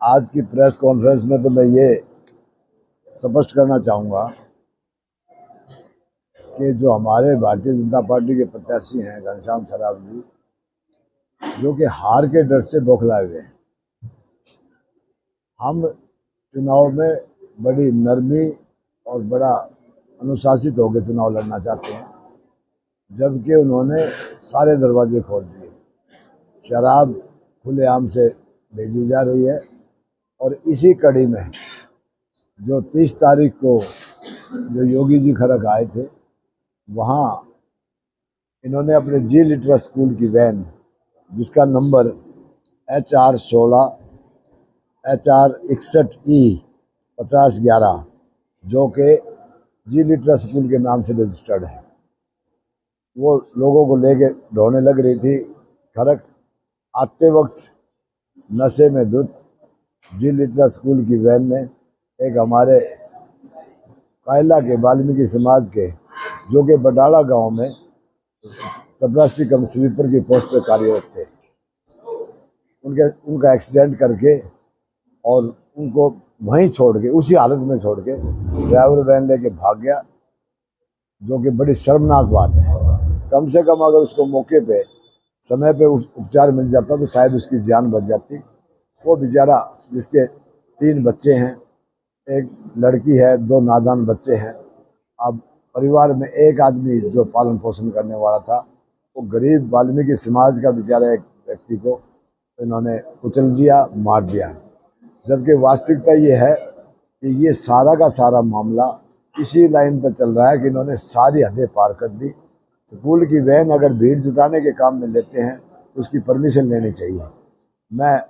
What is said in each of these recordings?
आज की press conference में तो मैं ये स्पष्ट करना चाहूँगा कि जो हमारे भारतीय जनता पार्टी के प्रत्याशी हैं घनश्याम सराफ जी, जो कि हार के डर से बौखलाए हुए हैं। हम चुनाव में बड़ी नरमी और बड़ा अनुशासित होकर चुनाव लड़ना चाहते हैं, जबकि उन्होंने सारे दरवाजे खोल दिए। शराब खुलेआम से भेजी जा रही है और इसी कड़ी में जो 30 तारीख को जो योगी जी खरक आए थे, वहाँ इन्होंने अपने जी लिटरा स्कूल की वैन, जिसका नंबर HR16 HR61E 5011, जो कि जी लिटरा स्कूल के नाम से रजिस्टर्ड है, वो लोगों को लेके ढोने लग रही थी। खरक आते वक्त नशे में धुत जी लिटरा स्कूल की वैन में एक हमारे कायला के वाल्मीकि समाज के, जो कि बडाला गांव में चपरासी कम स्वीपर की पोस्ट पर कार्यरत थे, उनका एक्सीडेंट करके और उनको वहीं छोड़ के, उसी हालत में छोड़ के ड्राइवर वैन लेके भाग गया, जो कि बड़ी शर्मनाक बात है। कम से कम अगर उसको मौके पे समय पे उपचार मिल जाता तो शायद उसकी जान बच जाती। वो बेचारा, जिसके 3 बच्चे हैं, एक लड़की है, 2 नादान बच्चे हैं। अब परिवार में एक आदमी जो पालन पोषण करने वाला था, वो गरीब वाल्मीकि समाज का बेचारा एक व्यक्ति को इन्होंने कुचल दिया, मार दिया। जबकि वास्तविकता ये है कि ये सारा का सारा मामला इसी लाइन पर चल रहा है कि इन्होंने सारी हदें पार कर दी। स्कूल की वैन अगर भीड़ जुटाने के काम में लेते हैं तो उसकी परमिशन लेनी चाहिए। मैं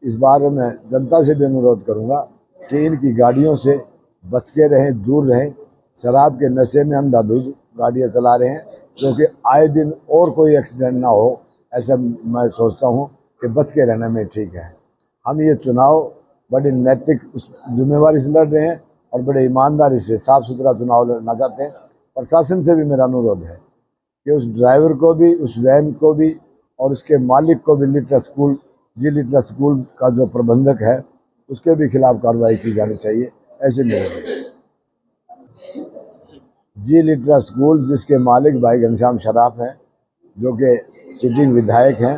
इस बारे में जनता से भी अनुरोध करूंगा कि इनकी गाड़ियों से बच के रहें, दूर रहें। शराब के नशे में अंधाधुंध गाड़ियां चला रहे हैं, क्योंकि आए दिन और कोई एक्सीडेंट ना हो, ऐसा मैं सोचता हूं कि बच के रहने में ठीक है। हम ये चुनाव बड़ी नैतिक जिम्मेवारी से लड़ रहे हैं और बड़े ईमानदारी से साफ सुथरा चुनाव लड़ना चाहते हैं। प्रशासन से भी मेरा अनुरोध है कि उस ड्राइवर को भी, उस वैन को भी और उसके मालिक को भी जी लिटरा स्कूल का जो प्रबंधक है, उसके भी खिलाफ कार्रवाई की जानी चाहिए। ऐसे मेरे जी लिटरा स्कूल, जिसके मालिक भाई घनश्याम सराफ हैं, जो कि सिटिंग विधायक हैं,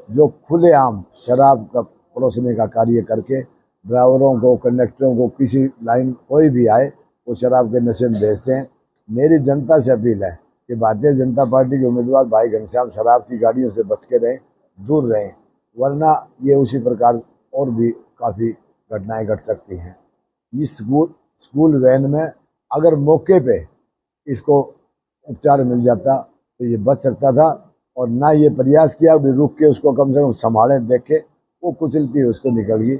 जो खुलेआम शराब का परोसने का कार्य करके ड्राइवरों को, कंडक्टरों को, किसी लाइन कोई भी आए वो शराब के नशे में भेजते हैं। मेरी जनता से अपील है कि भारतीय जनता पार्टी के उम्मीदवार भाई घनश्याम सराफ की गाड़ियों से बच के रहें, दूर रहें, वरना ये उसी प्रकार और भी काफ़ी घटनाएं घट सकती हैं। इस स्कूल वैन में अगर मौके पे इसको उपचार मिल जाता तो ये बच सकता था, और ना ये प्रयास किया भी रुक के उसको कम से कम संभालें, देखे वो कुचलती है उसको निकल गई।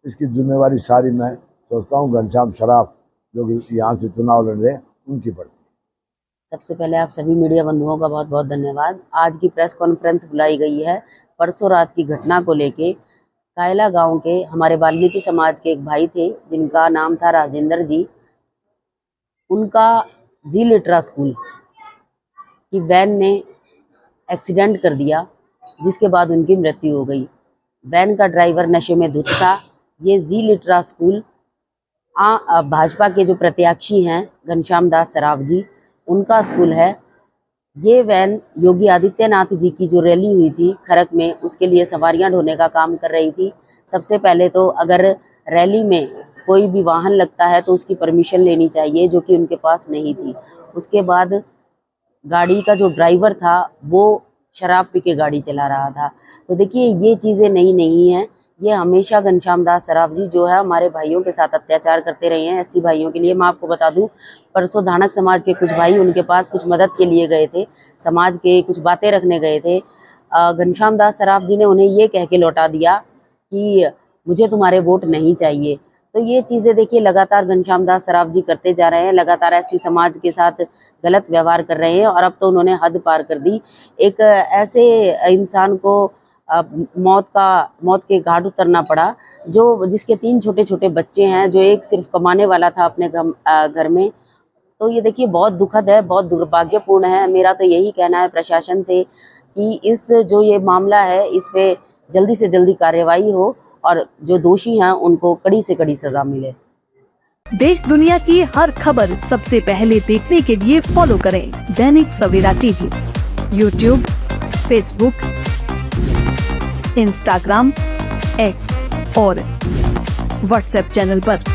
इसकी जिम्मेवारी सारी मैं सोचता हूँ घनश्याम सराफ, जो कि यहाँ से चुनाव लड़ रहे हैं, उनकी पड़ती है। सबसे पहले आप सभी मीडिया बंधुओं का बहुत बहुत धन्यवाद। आज की प्रेस कॉन्फ्रेंस बुलाई गई है परसों रात की घटना को लेके। कायला गांव के हमारे वाल्मीकि समाज के एक भाई थे, जिनका नाम था राजेंद्र जी। उनका जी लिटरा स्कूल की वैन ने एक्सीडेंट कर दिया, जिसके बाद उनकी मृत्यु हो गई। वैन का ड्राइवर नशे में धुत था। ये जी लिटरा स्कूल भाजपा के जो प्रत्याशी हैं घनश्याम दास सराफ जी, उनका स्कूल है। ये वैन योगी आदित्यनाथ जी की जो रैली हुई थी खरक में, उसके लिए सवारियां ढोने का काम कर रही थी। सबसे पहले तो अगर रैली में कोई भी वाहन लगता है तो उसकी परमिशन लेनी चाहिए, जो कि उनके पास नहीं थी। उसके बाद गाड़ी का जो ड्राइवर था वो शराब पी के गाड़ी चला रहा था। तो देखिए, ये चीज़ें नई नहीं हैं। ये हमेशा घनश्याम दास सराफ जी जो है हमारे भाइयों के साथ अत्याचार करते रहे हैं। ऐसी भाइयों के लिए मैं आपको बता दूं, परसों धानक समाज के कुछ भाई उनके पास कुछ मदद के लिए गए थे, समाज के कुछ बातें रखने गए थे। घनश्याम दास सराफ जी ने उन्हें ये कह के लौटा दिया कि मुझे तुम्हारे वोट नहीं चाहिए। तो ये चीज़ें देखिए लगातार घनश्याम दास सराफ जी करते जा रहे हैं, लगातार ऐसी समाज के साथ गलत व्यवहार कर रहे हैं, और अब तो उन्होंने हद पार कर दी। एक ऐसे इंसान को मौत के घाट उतरना पड़ा, जिसके 3 छोटे छोटे बच्चे हैं, जो एक सिर्फ कमाने वाला था अपने घर में। तो ये देखिए बहुत दुखद है, बहुत दुर्भाग्यपूर्ण है। मेरा तो यही कहना है प्रशासन से कि इस जो ये मामला है, इस पे जल्दी से जल्दी कार्रवाई हो और जो दोषी हैं उनको कड़ी से कड़ी सजा मिले। देश दुनिया की हर खबर सबसे पहले देखने के लिए फॉलो करें Dainik Savera TV, YouTube, Facebook, Instagram, X और व्हाट्सएप चैनल पर।